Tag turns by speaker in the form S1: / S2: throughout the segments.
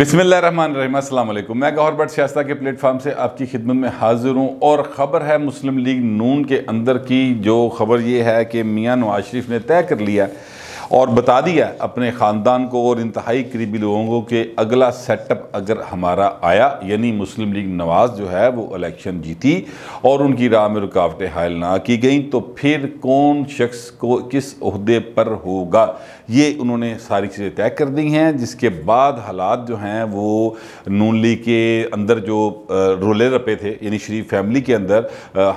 S1: बिस्मिल्लाहिर्रहमानिर्रहीम, अस्सलाम वालेकुम। मैं गौहर भट्ट सियासत के प्लेटफॉर्म से आपकी खिदमत में हाजिर हूँ और ख़बर है मुस्लिम लीग नून के अंदर की। जो ख़बर ये है कि मियां नवाज शरीफ ने तय कर लिया और बता दिया अपने ख़ानदान को और इंतहाई करीबी लोगों को कि अगला सेटअप अगर हमारा आया, यानी मुस्लिम लीग नवाज जो है वो इलेक्शन जीती और उनकी राह में रुकावटें हायल ना की गई, तो फिर कौन शख्स को किस ओहदे पर होगा, ये उन्होंने सारी चीज़ें तय कर दी हैं। जिसके बाद हालात जो हैं वो नून लीग के अंदर जो रोले रपे थे, यानी शरीफ फैमिली के अंदर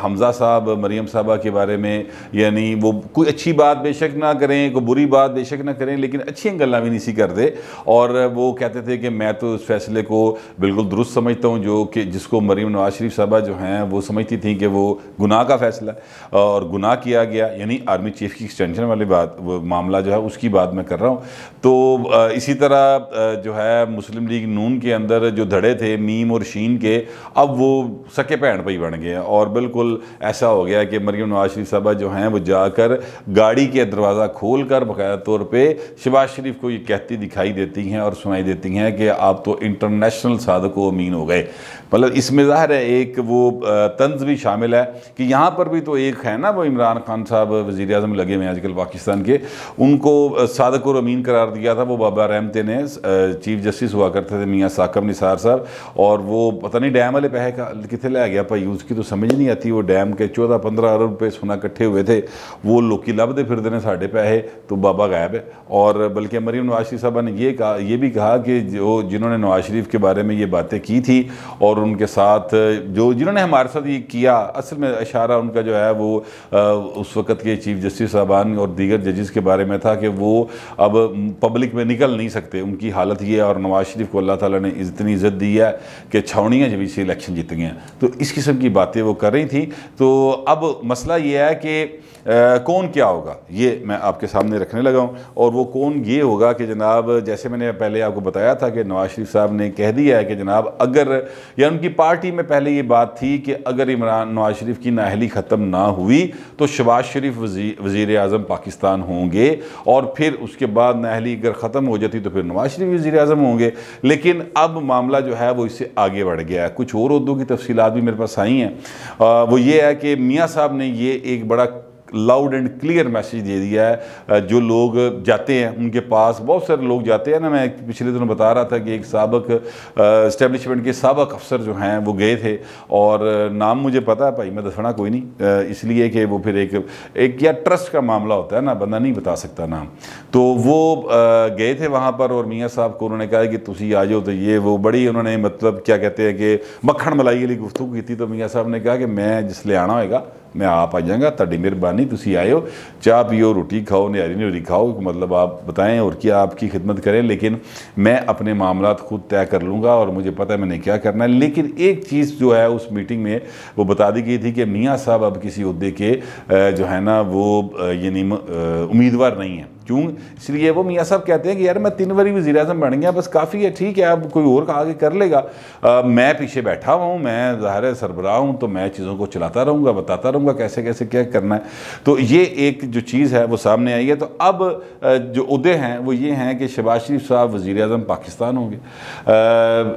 S1: हमज़ा साहब, मरीम साहबा के बारे में, यानी वो कोई अच्छी बात बेशक ना करें, कोई बुरी बात बेशक ना करें, लेकिन अच्छी गल्ला भी नहीं सी कर दे। और वो कहते थे कि मैं तो इस फैसले को बिल्कुल दुरुस्त समझता हूँ, जो कि जिसको मरीम नवाज शरीफ साहबा जो हैं वो समझती थी कि वो गुनाह का फैसला और गुनाह किया गया, यानी आर्मी चीफ की एक्सटेंशन वाली बात, वो मामला जो है उसकी बात मैं कर रहा हूँ। तो इसी तरह जो है मुस्लिम लीग नून के अंदर जो धड़े थे मीम और शीन के, अब वो सके भैन भाई बन गए हैं और बिल्कुल ऐसा हो गया कि मरीम नवाज शरीफ साहबा जो हैं वो जाकर गाड़ी के दरवाज़ा खोल कर बाकायदा तौर पे शहबाज शरीफ को ये कहती दिखाई देती हैं और सुनाई देती हैं कि आप तो इंटरनेशनल सादक व अमीन हो गए। मतलब इसमें ज़ाहिर है एक वो तंज भी शामिल है कि यहाँ पर भी तो एक है ना, वो इमरान खान साहब वज़ीर आज़म लगे हुए हैं आजकल पाकिस्तान के, उनको सादक और अमीन करार दिया था वो बाबा रहमते ने। चीफ जस्टिस हुआ करते थे मियाँ साकब निसार साहब, और वो पता नहीं डैम वाले पैसे का कितने ले गया भाई, उसकी तो समझ नहीं आती। वो डैम के 14-15 अरब रुपये सोना इकट्ठे हुए थे, वो लोग लभदे फिरते ने साढ़े पैसे, तो बाबा गायब है। और बल्कि मरीम नवाज शरीफ साहबा ने ये भी कहा कि जिन्होंने नवाज शरीफ के बारे में ये बातें की थी और उनके साथ जिन्होंने हमारे साथ ये किया, असल में इशारा उनका जो है वो उस वक़्त के चीफ जस्टिस साहबान और दीगर जजेस के बारे में था कि वो अब पब्लिक में निकल नहीं सकते, उनकी हालत ये है। और नवाज शरीफ को अल्लाह ताला ने इतनी इज़्ज़त दी है कि छावनियाँ जब से इलेक्शन जीत गए हैं, तो इस किस्म की बातें वो कर रही थी। तो अब मसला ये है कि कौन क्या होगा, ये मैं आपके सामने रखने लगा हूँ। और वो कौन ये होगा कि जनाब, जैसे मैंने पहले आपको बताया था कि नवाज शरीफ साहब ने कह दिया है कि जनाब अगर, या उनकी पार्टी में पहले ये बात थी कि अगर इमरान नवाज शरीफ की नाअहली ख़त्म ना हुई तो शहबाज शरीफ वज़ीर आज़म पाकिस्तान होंगे, और फिर उसके बाद नाअहली अगर ख़त्म हो जाती तो फिर नवाज शरीफ वज़ीर आज़म होंगे। लेकिन अब मामला जो है वो इससे आगे बढ़ गया है। कुछ और उद्दों की तफसीलात भी मेरे पास आई हैं। वो ये है कि मियाँ साहब ने ये एक बड़ा लाउड एंड क्लियर मैसेज दे दिया है। जो लोग जाते हैं उनके पास, बहुत सारे लोग जाते हैं ना, मैं पिछले दिनों बता रहा था कि एक साबक इस्टेब्लिशमेंट के साबक अफसर जो हैं वो गए थे, और नाम मुझे पता है भाई, मैं दसना कोई नहीं, इसलिए कि वो फिर एक या ट्रस्ट का मामला होता है ना, बंदा नहीं बता सकता नाम। तो वो गए थे वहाँ पर और मियाँ साहब को उन्होंने कहा कि तुसी आ जाओ, तो ये वो बड़ी उन्होंने मतलब क्या कहते हैं कि मक्खन मलाई वाली गुफ्तगू की थी। तो मियाँ साहब ने कहा कि मैं जिसले आना होएगा मैं आप आ जाऊँगा, ताड़ी मेहरबानी, तुसी आए हो, चाह पियो, रोटी खाओ, निहारी न्यूरी खाओ, मतलब आप बताएं और क्या आपकी खिदमत करें, लेकिन मैं अपने मामलात खुद तय कर लूँगा और मुझे पता है मैंने क्या करना है। लेकिन एक चीज़ जो है उस मीटिंग में वो बता दी गई थी कि मियाँ साहब अब किसी ओहदे के जो है ना वो यानी उम्मीदवार नहीं है। क्यों? इसलिए वो मियाँ साहब कहते हैं कि यार मैं 3 बारी वज़ीर आज़म बन गया, बस काफ़ी है, ठीक है, अब कोई और आगे कर लेगा, मैं पीछे बैठा हुआ हूँ, मैं ज़ाहिर है सरबराह हूँ, तो मैं चीज़ों को चलाता रहूँगा, बताता रहूँगा कैसे कैसे क्या करना है। तो ये एक जो चीज़ है वो सामने आई है। तो अब जो उहदे हैं वो ये हैं कि शहबाज शरीफ साहब वज़ीर आज़म पाकिस्तान होंगे,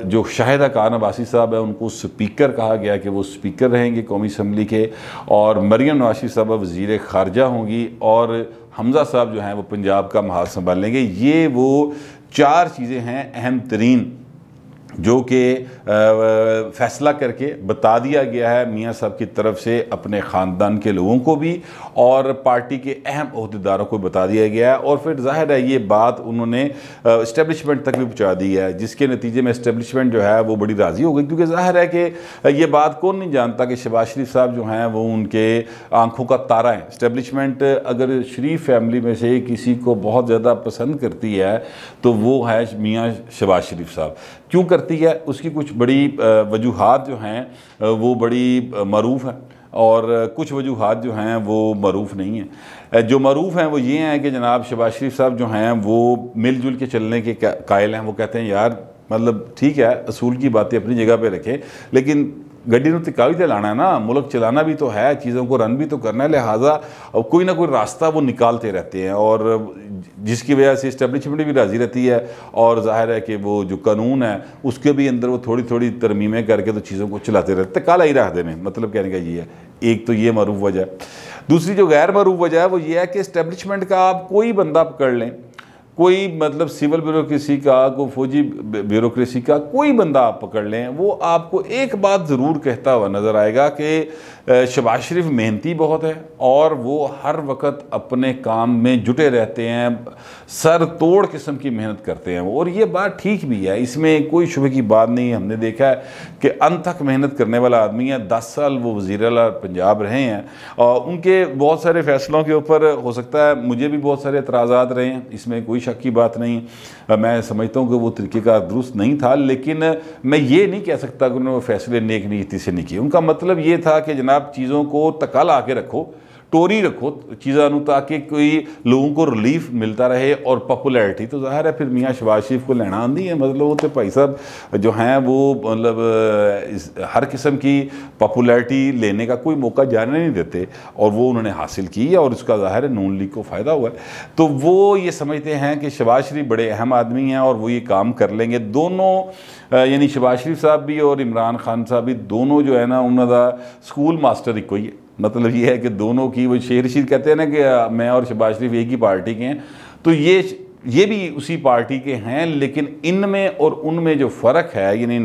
S1: जो शाहिदा खान अब्बासी साहब है उनको स्पीकर कहा गया कि वो स्पीकर रहेंगे कौमी असम्बली के, और मरीम नवाज शरीफ साहब वज़ीर ख़ारजा होंगी, और हमज़ा साहब जो हैं वो पंजाब का महाज संभालेंगे। ये वो 4 चीज़ें हैं अहम तरीन जो कि फ़ैसला करके बता दिया गया है मियाँ साहब की तरफ से अपने ख़ानदान के लोगों को भी और पार्टी के अहम ओहदेदारों को बता दिया गया है। और फिर ज़ाहिर है ये बात उन्होंने इस्टेब्लिशमेंट तक भी पहुँचा दी है, जिसके नतीजे में इस्टेब्लिशमेंट जो है वो बड़ी राज़ी हो गई, क्योंकि ज़ाहिर है कि ये बात कौन नहीं जानता कि शहबाज शरीफ साहब जो हैं वो उनके आँखों का तारा है। इस्टेब्लिशमेंट अगर शरीफ फैमिली में से किसी को बहुत ज़्यादा पसंद करती है तो वो है मियाँ शहबाज शरीफ साहब। क्यों करती है? उसकी कुछ बड़ी वजूहात जो हैं वो बड़ी मरूफ़ हैं, और कुछ वजूहात जो हैं वो मरूफ़ नहीं हैं। जो मरूफ़ हैं वो ये हैं कि जनाब शहबाज शरीफ साहब जो हैं वो मिलजुल के चलने के कायल हैं। वो कहते हैं यार मतलब ठीक है, असूल की बातें अपनी जगह पे रखें, लेकिन गड्डी ਨੂੰ तिका भी तो लाना है ना, मुल्क चलाना भी तो है, चीज़ों को रन भी तो करना है, लिहाजा कोई ना कोई रास्ता वो निकालते रहते हैं और जिसकी वजह से इस्टेब्लिशमेंट भी राज़ी रहती है और ज़ाहिर है कि वो जो कानून है उसके भी अंदर वो थोड़ी थोड़ी तरमीमें करके तो चीज़ों को चलाते रहते, काला ही रख देने, मतलब कहने का ये है। एक तो ये मरूफ वजह है। दूसरी जो गैर मरूफ वजह है वो ये है कि इस्टेब्लिशमेंट का आप कोई बंदा पकड़ लें, कोई मतलब सिविल ब्यूरोक्रेसी का, कोई फौजी ब्यूरोक्रेसी का कोई बंदा आप पकड़ लें, वो आपको एक बात ज़रूर कहता हुआ नज़र आएगा कि शहबाज शरीफ मेहनती बहुत है और वो हर वक्त अपने काम में जुटे रहते हैं, सर तोड़ किस्म की मेहनत करते हैं और ये बात ठीक भी है, इसमें कोई शुबे की बात नहीं। हमने देखा है कि अंत तक मेहनत करने वाला आदमी है। 10 साल वो वज़ीर-ए-आला पंजाब रहे हैं और उनके बहुत सारे फ़ैसलों के ऊपर हो सकता है मुझे भी बहुत सारे एतराज़ात रहे हैं, इसमें कोई शक की बात नहीं। मैं समझता हूँ कि वो तरीक़ेकार दुरुस्त नहीं था, लेकिन मैं ये नहीं कह सकता कि उन्होंने वो फ़ैसले नेक नीयती से नहीं किए। उनका मतलब ये था कि जनाब चीज़ों को तका ला के रखो, टोरी रखो चीज़ों, ताकि कोई लोगों को रिलीफ मिलता रहे और पॉपुलैरिटी तो ज़ाहिर है फिर मियाँ शहबाज शरीफ को लेना आंदी है, मतलब वो तो भाई साहब जो हैं वो मतलब हर किस्म की पॉपुलैरिटी लेने का कोई मौका जाने नहीं देते और वो उन्होंने हासिल की है और उसका ज़ाहिर है नून लीग को फ़ायदा हुआ है। तो वो ये समझते हैं कि शहबाज शरीफ बड़े अहम आदमी हैं और वो ये काम कर लेंगे। दोनों यानी शहबाज शरीफ साहब भी और इमरान खान साहब भी दोनों जो है ना उन्होंने स्कूल मास्टर एक कोई है, मतलब ये है कि दोनों की वो शेर शीर कहते हैं ना कि मैं और शहबाज शरीफ एक ही पार्टी के हैं, तो ये भी उसी पार्टी के हैं, लेकिन इनमें और उनमें जो फ़र्क है यानी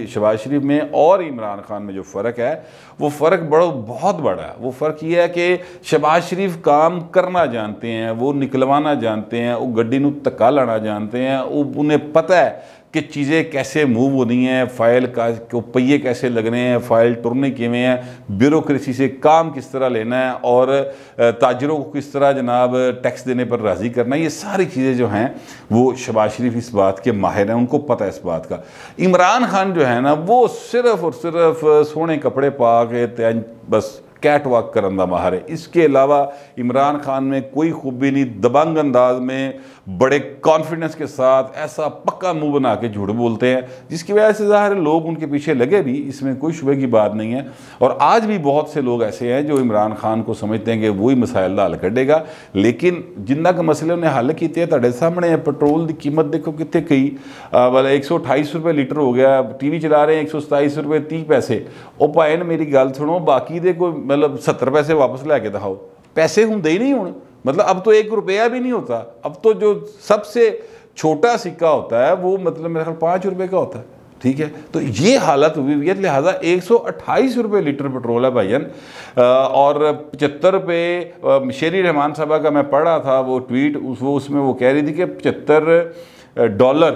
S1: शहबाज शरीफ में और इमरान खान में जो फ़र्क है वो फ़र्क बहुत बड़ा है। वो फ़र्क ये है कि शहबाज शरीफ काम करना जानते हैं, वो निकलवाना जानते हैं, वो गड्डी नूं धक्का लाना जानते हैं, उन्हें पता है कि चीज़ें कैसे मूव होनी हैं, फाइल का को पहिए कैसे लगने हैं, फाइल टुरने किमें हैं, ब्यूरोक्रेसी से काम किस तरह लेना है और ताजरों को किस तरह जनाब टैक्स देने पर राज़ी करना है, ये सारी चीज़ें जो हैं वो शहबाज शरीफ इस बात के माहिर हैं, उनको पता है इस बात का। इमरान खान जो है ना वो सिर्फ़ और सिर्फ सोने कपड़े पा के बस कैट वॉक करने का माहिर है। इसके अलावा इमरान खान में कोई खूबी नहीं, दबंग अंदाज में बड़े कॉन्फिडेंस के साथ ऐसा पक्का मुंह बना के झूठ बोलते हैं, जिसकी वजह से ज़ाहिर लोग उनके पीछे लगे भी, इसमें कोई शुबे की बात नहीं है। और आज भी बहुत से लोग ऐसे हैं जो इमरान खान को समझते हैं कि वही मसाइल हल करेगा, लेकिन जिन्ना के मसले उन्हें हल किए तुहाडे सामने है। पेट्रोल की कीमत देखो कितने गई, वाला 128 रुपये लीटर हो गया, TV चला रहे हैं 127 रुपये 30 पैसे। और भाई ने मेरी गल सुनो, बाकी दे कोई मतलब 70 पैसे वापस लैके दिखाओ, पैसे होंगे ही नहीं हुण, मतलब अब तो 1 रुपया भी नहीं होता, अब तो जो सबसे छोटा सिक्का होता है वो मतलब मेरे ख्याल 5 रुपये का होता है, ठीक है। तो ये हालत हुई हुई है, लिहाजा 128 रुपये लीटर पेट्रोल है भाईजान। और 75 रुपये शेरी रहमान साहबा का मैं पढ़ा था वो ट्वीट, उसमें वो कह रही थी कि $75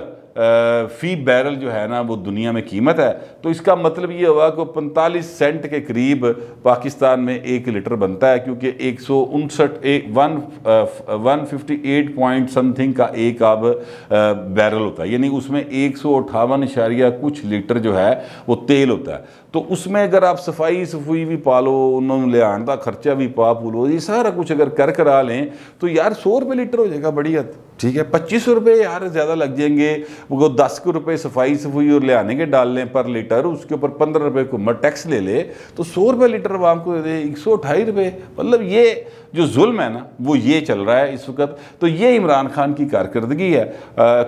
S1: फ़ी बैरल जो है ना वो दुनिया में कीमत है। तो इसका मतलब ये हुआ कि 45 सेंट के करीब पाकिस्तान में 1 लीटर बनता है, क्योंकि 158 पॉइंट समथिंग का एक अब बैरल होता है, यानी उसमें 158 कुछ लीटर जो है वो तेल होता है। तो उसमें अगर आप सफाई भी पालो, उन्होंने ले आने का खर्चा भी पा पूलो, ये सारा कुछ अगर कर करा लें तो यार 100 रुपये लीटर हो जाएगा, बड़ी हद, ठीक है। 25 रुपये यार ज़्यादा लग जाएंगे, वो 10 रुपये सफाई और ले आने के डाल लें पर लीटर, उसके ऊपर 15 रुपये को टैक्स ले ले, तो 100 रुपये लीटर आवाम को दे दे, 128 रुपये। मतलब ये जो जुल्म है ना वो ये चल रहा है इस वक्त। तो ये इमरान खान की कारकर्दगी है।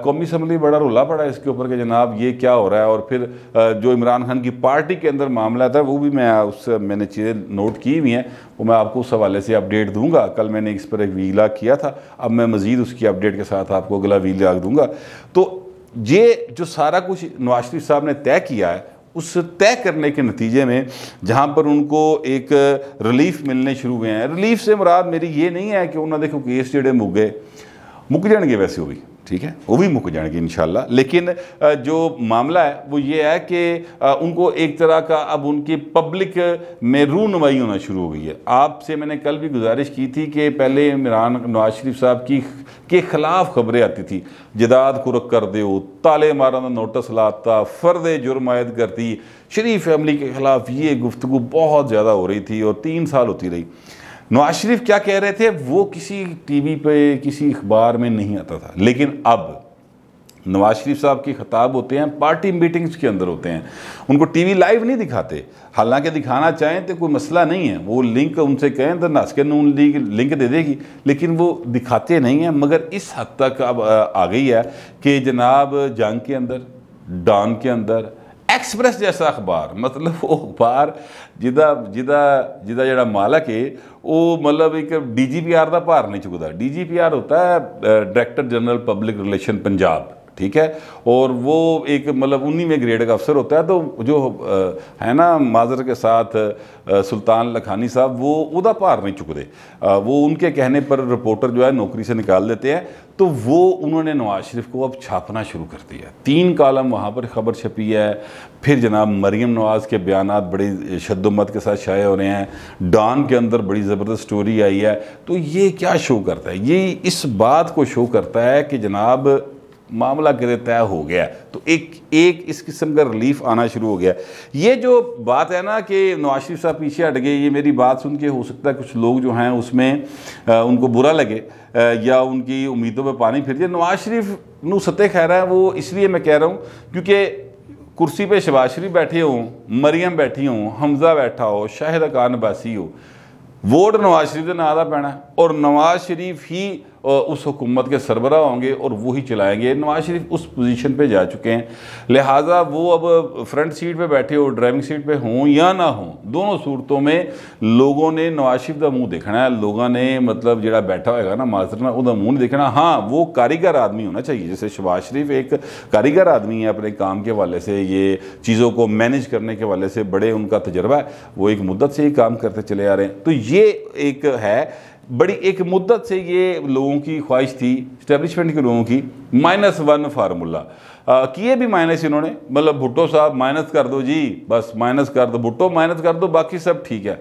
S1: कौमी असम्बली बड़ा रोला पड़ा है इसके ऊपर कि जनाब ये क्या हो रहा है। और फिर जो इमरान खान की पार्टी के अंदर मामला था वो भी मैंने चीज़ें नोट की हुई हैं, वो मैं आपको उस हवाले से अपडेट दूंगा। कल मैंने इस पर एक वीला किया था, अब मैं मज़ीद उसकी अपडेट के साथ आपको अगला वीला दूंगा। तो ये जो सारा कुछ नवाज शरीफ साहब ने तय किया है, उस तय करने के नतीजे में जहाँ पर उनको एक रिलीफ मिलने शुरू हुए हैं, रिलीफ से मुराद मेरी ये नहीं है कि उन्होंने देखो केस जेडे मुक जाएंगे, वैसे वो भी ठीक है, वो भी मुक जाएंगे इंशाल्लाह। लेकिन जो मामला है वो ये है कि उनको एक तरह का अब उनकी पब्लिक में रूनुमाई होना शुरू हो गई है। आपसे मैंने कल भी गुजारिश की थी कि पहले इमरान नवाज शरीफ साहब के ख़िलाफ़ खबरें आती थी, जदाद कुरक कर दो, ताले मारन नोटिस लाता, फ़र्द जुर्म आयद करती, शरीफ फैमिली के ख़िलाफ़ ये गुफ्तगू बहुत ज़्यादा हो रही थी और 3 साल होती रही। नवाज शरीफ क्या कह रहे थे वो किसी TV पे किसी अखबार में नहीं आता था, लेकिन अब नवाज शरीफ साहब के खिताब होते हैं पार्टी मीटिंग्स के अंदर होते हैं, उनको टीवी लाइव नहीं दिखाते। हालांकि दिखाना चाहें तो कोई मसला नहीं है, वो लिंक उनसे कहें तो नास्के नून लीग लिंक दे देगी, लेकिन वो दिखाते नहीं हैं। मगर इस हद तक अब आ गई है कि जनाब जंग के अंदर, डॉन के अंदर, एक्सप्रेस जैसा अखबार, मतलब वो अखबार जिदा जिदा जिदा जड़ा मालक है वो मतलब एक DGPR का भार नहीं चुकता। DGPR होता है director general public relation Punjab, ठीक है, और वो एक मतलब 19वें ग्रेड का अफसर होता है। तो जो है ना माजर के साथ सुल्तान लखानी साहब, वो उदा भार नहीं चुकते, वो उनके कहने पर रिपोर्टर जो है नौकरी से निकाल देते हैं। तो वो उन्होंने नवाज शरीफ को अब छापना शुरू कर दिया। 3 कॉलम वहाँ पर खबर छपी है। फिर जनाब मरीम नवाज़ के बयानात बड़ी शद्दोमत के साथ शाये हो रहे हैं। डॉन के अंदर बड़ी ज़बरदस्त स्टोरी आई है। तो ये क्या शो करता है? ये इस बात को शो करता है कि जनाब मामला किधर तय हो गया। तो एक इस किस्म का रिलीफ आना शुरू हो गया। ये जो बात है ना कि नवाज शरीफ साहब पीछे हट गए, ये मेरी बात सुन के हो सकता है कुछ लोग जो हैं उसमें उनको बुरा लगे या उनकी उम्मीदों पे पानी फिर जाए। नवाज शरीफ नू सत्य खैर है, वो इसलिए मैं कह रहा हूँ क्योंकि कुर्सी पे शहबाज शरीफ बैठे हों, मरियम बैठी हों, हमजा बैठा हो, शाहिद खान अब्बासी हो, वोट नवाज शरीफ के नाम का पैना और नवाज शरीफ ही उस हुकूमत के सरबराह होंगे और वो ही चलाएंगे। नवाज शरीफ उस पोजीशन पे जा चुके हैं, लिहाजा वो अब फ्रंट सीट पे बैठे हो, ड्राइविंग सीट पे हों या ना हों, दोनों सूरतों में लोगों ने नवाज शरीफ का मुँह देखना है। लोगों ने मतलब जो बैठा होगा ना माजरना उसका मुँह नहीं देखना। हाँ, वो कारीगर आदमी होना चाहिए, जैसे शहबाज शरीफ एक कारीगर आदमी है, अपने काम के हवाले से, ये चीज़ों को मैनेज करने के हवाले से बड़े उनका तजर्बा है, वो एक मुद्दत से ही काम करते चले आ रहे हैं। तो ये एक है बड़ी एक मुद्दत से ये लोगों की ख्वाहिश थी, इस्टेब्लिशमेंट के लोगों की, -1 फार्मूला किए भी माइनस इन्होंने। मतलब भुट्टो साहब माइनस कर दो जी, बस माइनस कर दो, भुट्टो माइनस कर दो, बाकी सब ठीक है।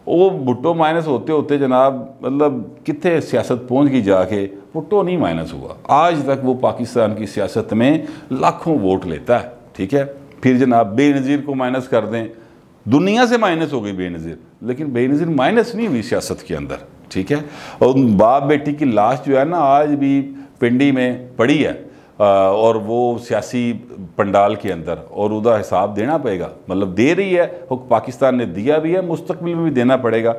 S1: वो भुट्टो माइनस होते होते जनाब मतलब कितने सियासत पहुंच गई जाके, भुट्टो नहीं माइनस हुआ। आज तक वो पाकिस्तान की सियासत में लाखों वोट लेता है, ठीक है। फिर जनाब बेनज़ीर को माइनस कर दें, दुनिया से माइनस हो गई बेनज़ीर, लेकिन बेनज़ीर माइनस नहीं हुई सियासत के अंदर, ठीक है। और बाप बेटी की लाश जो है ना आज भी पिंडी में पड़ी है और वो सियासी पंडाल के अंदर, और उसका हिसाब देना पड़ेगा। मतलब दे रही है, पाकिस्तान ने दिया भी है, मुस्तकबिल में भी देना पड़ेगा।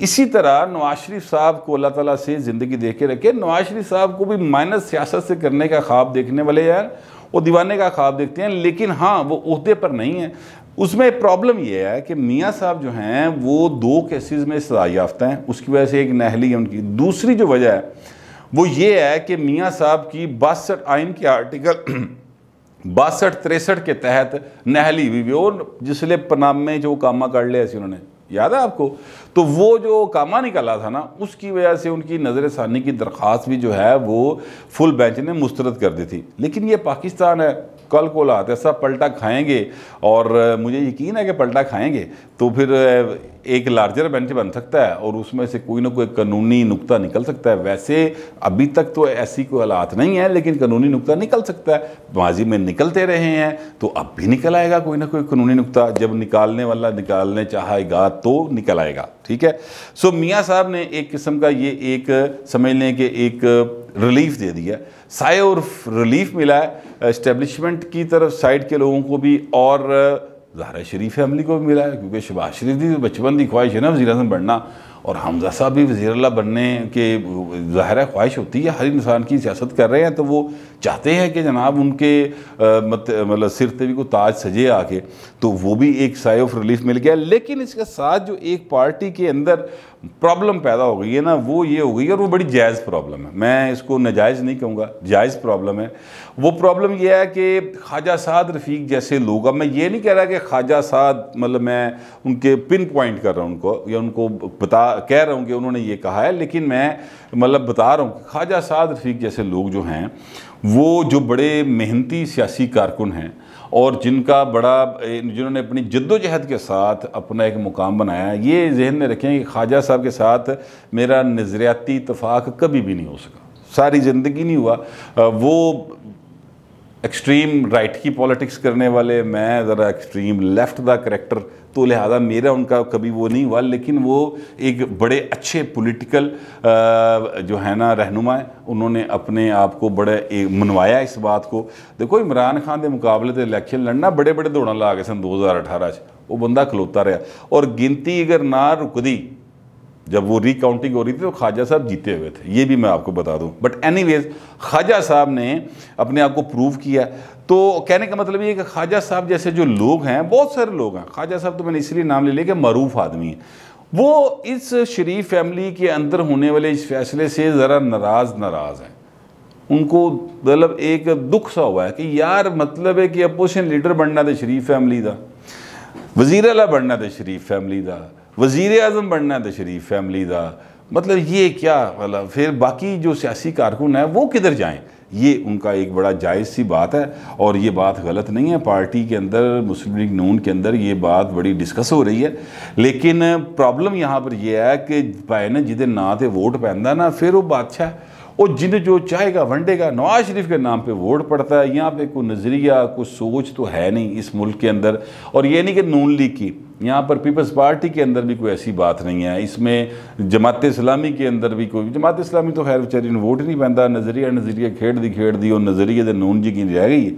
S1: इसी तरह नवाज शरीफ साहब को अल्लाह ताला से ज़िंदगी दे के रखे। नवाज शरीफ साहब को भी माइनस सियासत से करने का ख्वाब देखने वाले यार, वो दीवाने का ख्वाब देखते हैं, लेकिन हाँ वो ओहदे पर नहीं है। उसमें प्रॉब्लम यह है कि मियाँ साहब जो हैं वो 2 केसेस में सजा याफ्ता हैं, उसकी वजह से एक नहली है उनकी। दूसरी जो वजह है वो ये है कि मियाँ साहब की 62 आइन के आर्टिकल 62-63 के तहत नहली हुई, और जिसले पनामे जो कामा कर लिया ऐसे उन्होंने, याद है आपको? तो वो जो कामा निकाला था ना, उसकी वजह से उनकी नज़र सानी की दरख्वास्त भी जो है वो फुल बेंच ने मुस्तरद कर दी थी। लेकिन ये पाकिस्तान है, कल को लात ऐसा पलटा खाएंगे, और मुझे यकीन है कि पलटा खाएंगे तो फिर एक लार्जर बेंच बन सकता है और उसमें से कोई ना कोई कानूनी नुक्ता निकल सकता है। वैसे अभी तक तो ऐसी कोई हालात नहीं है, लेकिन कानूनी नुक्ता निकल सकता है। माजी में निकलते रहे हैं तो अब भी निकल आएगा कोई ना कोई कानूनी नुक्ता, जब निकालने वाला निकालने चाहेगा तो निकल आएगा, ठीक है। सो मियाँ साहब ने एक किस्म का ये एक समझ लें कि एक रिलीफ दे दिया, साए और रिलीफ मिला है इस्टेब्लिशमेंट की तरफ साइड के लोगों को भी, और ज़ाहिर शरीफ फैमिली को भी मिला है, क्योंकि शहबाज शरीफ की बचपन की ख्वाहिश है ना वज़ीर आज़म बनना, और हमजा साहब भी वज़ीर अल्लाह बनने के ज़ाहिर ख्वाहिश होती है। हर इंसान की सियासत कर रहे हैं तो वो चाहते हैं कि जनाब उनके मतलब सिर पे भी को ताज सजे आके, तो वो भी एक साइ ऑफ रिलीफ मिल गया। लेकिन इसके साथ जो एक पार्टी के अंदर प्रॉब्लम पैदा हो गई है ना, वो ये हो गई, और वो बड़ी जायज़ प्रॉब्लम है, मैं इसको नाजायज़ नहीं कहूँगा, जायज़ प्रॉब्लम है। वो प्रॉब्लम ये है कि ख्वाजा साद रफ़ीक जैसे लोग, अब मैं ये नहीं कह रहा कि ख्वाजा साद मतलब मैं उनके पिन पॉइंट कर रहा हूँ उनको, या उनको कह रहा हूँ कि उन्होंने ये कहा है, लेकिन मैं मतलब बता रहा हूँ कि ख्वाजा साद रफ़ीक जैसे लोग जो हैं वो जो बड़े मेहनती सियासी कारकुन हैं, और जिनका बड़ा जिन्होंने अपनी जद्दोजहद के साथ अपना एक मुकाम बनाया है, ये जहन में रखें कि ख्वाजा साहब के साथ मेरा नज़रियाती इत्तफाक कभी भी नहीं हो सका, सारी ज़िंदगी नहीं हुआ। वो एक्सट्रीम राइट की पॉलिटिक्स करने वाले, मैं ज़रा एक्सट्रीम लेफ़्ट दा करैक्टर, तो लिहाजा मेरा उनका कभी वो नहीं हुआ। लेकिन वो एक बड़े अच्छे पॉलिटिकल जो है ना रहनुमा है, उन्होंने अपने आप को बड़े मनवाया इस बात को। देखो इमरान खान के मुकाबले तो इलैक्शन लड़ना बड़े बड़े दौड़ ला गए सन 2018 वो बंदा खलोता रहा, और गिनती अगर ना रुकदी जब वो रिकाउंटिंग हो रही थी तो ख्वाजा साहब जीते हुए थे, ये भी मैं आपको बता दूं। बट एनीवेज ख्वाजा साहब ने अपने आप को प्रूव किया। तो कहने का मतलब ये है कि ख्वाजा साहब जैसे जो लोग हैं, बहुत सारे लोग हैं, ख्वाजा साहब तो मैंने इसलिए नाम ले लिया कि मरूफ आदमी है, वो इस शरीफ फैमिली के अंदर होने वाले इस फैसले से ज़रा नाराज़ हैं। उनको मतलब एक दुख सा हुआ है कि यार मतलब है कि अपोजिशन लीडर बनना तो शरीफ फैमिली का, वज़ीर आला बनना तो शरीफ फैमिली का, वज़ीर आज़म बनना तो शरीफ फैमिली का, मतलब ये क्या, मतलब फिर बाकी जो सियासी कारकुन है वो किधर जाएं? ये उनका एक बड़ा जायज़ सी बात है, और ये बात गलत नहीं है। पार्टी के अंदर, मुस्लिम लीग नून के अंदर ये बात बड़ी डिस्कस हो रही है। लेकिन प्रॉब्लम यहाँ पर यह है कि भाई ने जिदे ना तो वोट पैंदा ना, फिर वो बादशाह वो जिन जो चाहेगा वंडेगा। नवाज शरीफ के नाम पे वोट पड़ता है, यहाँ पे कोई नज़रिया, कोई सोच तो है नहीं इस मुल्क के अंदर। और ये नहीं कि नून लीग की, यहाँ पर पीपल्स पार्टी के अंदर भी कोई ऐसी बात नहीं है। इसमें जमात इस्लामी के अंदर भी कोई, जमात इस्लामी तो खैर बेचारी ने वोट नहीं पैंदा, नज़रिया खेड़ दी और नज़रिए दे नून जी की रह गई।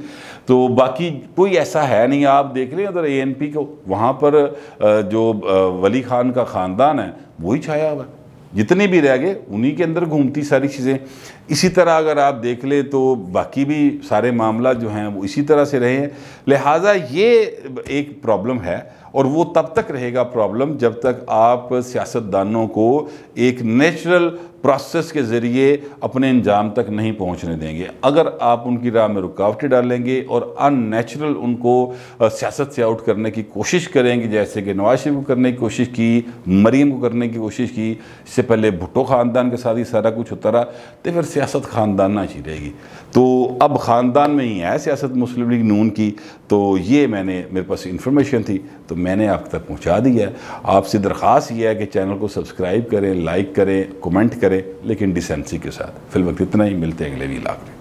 S1: तो बाकी कोई ऐसा है नहीं। आप देख लें उधर ANP को, वहाँ पर जो वली खान का ख़ानदान है वही छाया हुआ, जितने भी रह गए उन्हीं के अंदर घूमती सारी चीज़ें। इसी तरह अगर आप देख ले तो बाकी भी सारे मामला जो हैं वो इसी तरह से रहे हैं। लिहाजा ये एक प्रॉब्लम है, और वो तब तक रहेगा प्रॉब्लम जब तक आप सियासतदानों को एक नेचुरल प्रोसेस के ज़रिए अपने अंजाम तक नहीं पहुंचने देंगे। अगर आप उनकी राह में रुकावटें डालेंगे और अननेचुरल उनको सियासत से आउट करने की कोशिश करेंगे, जैसे कि नवाज शरीफ को करने की कोशिश की, मरीम को करने की कोशिश की, इससे पहले भुट्टो ख़ानदान के साथ ही सारा कुछ होता रहा, तो फिर सियासत ख़ानदान ही रहेगी। तो अब ख़ानदान में ही है सियासत मुस्लिम लीग नून की। तो ये मेरे पास इंफॉर्मेशन थी तो मैंने आप तक पहुंचा दी है। आपसे दरख्वास्त ये है कि चैनल को सब्सक्राइब करें, लाइक करें, कमेंट करें, लेकिन डिसेंसी के साथ। फिलहाल इतना ही, मिलते हैं अगले व्लॉग में।